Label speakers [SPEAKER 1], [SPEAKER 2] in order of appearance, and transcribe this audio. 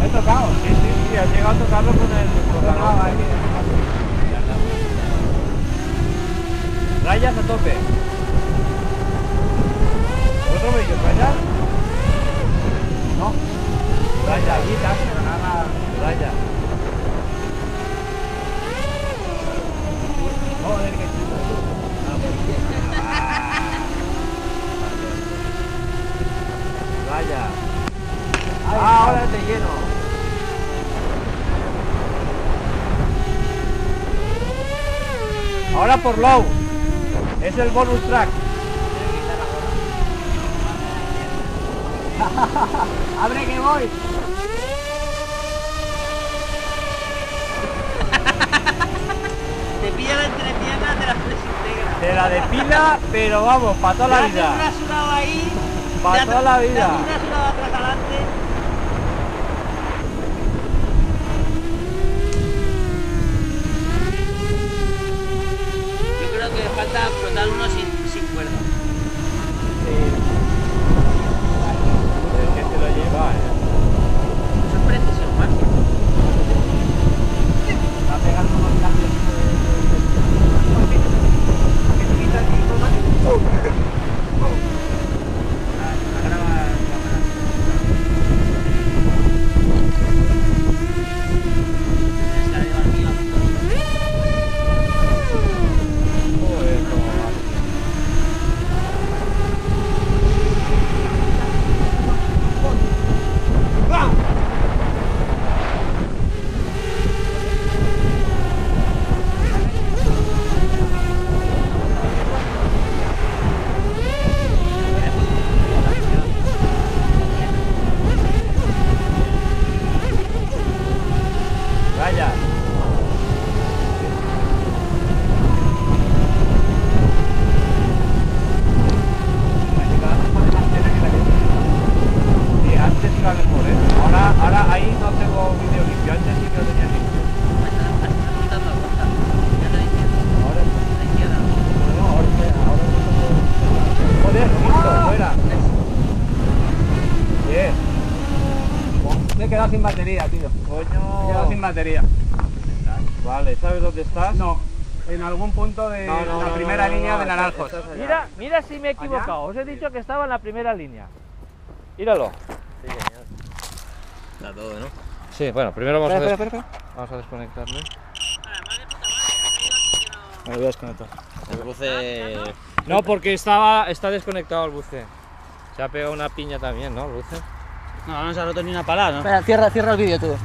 [SPEAKER 1] He tocado. Sí, has llegado a tocarlo con el ahí. Rayas a tope. ¿Otro brillo, rayas? No. Rayas. Pero nada. Rayas. Joder, qué chulo. Rayas. Ahora te lleno. Ahora por low. Es el bonus track. Abre que voy.
[SPEAKER 2] Te pilla la entrepierna, te la desintegra.
[SPEAKER 1] Te la depila, pero vamos, para toda la vida.
[SPEAKER 2] Te rasurado ahí.
[SPEAKER 1] Para toda la vida.
[SPEAKER 2] Te rasurado atrás adelante. Yo creo que falta flotar uno sin cuerda.
[SPEAKER 1] Es que te lo lleva,
[SPEAKER 2] Eso es precisión máxima.
[SPEAKER 1] Está pegando unos cambios. Vaya. Sí, antes iba mejor, ¿eh? Ahora ahí no tengo vídeo limpio, antes sí que lo tenía limpio. Ahora joder, listo, fuera. Bien.
[SPEAKER 3] Me he quedado sin batería, tío.
[SPEAKER 1] Coño.
[SPEAKER 3] Me he quedado sin batería.
[SPEAKER 1] Vale, ¿sabes dónde estás?
[SPEAKER 3] No, en algún punto de la primera línea de Naranjos.
[SPEAKER 4] Mira si me he equivocado. Os he dicho que estaba en la primera línea. Míralo.
[SPEAKER 2] Sí, señor. Está todo, ¿no?
[SPEAKER 4] Sí, bueno, primero vamos
[SPEAKER 3] Espera.
[SPEAKER 4] vamos a desconectarle.
[SPEAKER 3] Me lo voy a desconectar.
[SPEAKER 2] El buce...
[SPEAKER 4] No, porque está desconectado el buce. Se ha pegado una piña también, ¿no? El buce.
[SPEAKER 2] No se ha roto ni una pala, ¿no?
[SPEAKER 3] Espera, cierra el vídeo todo.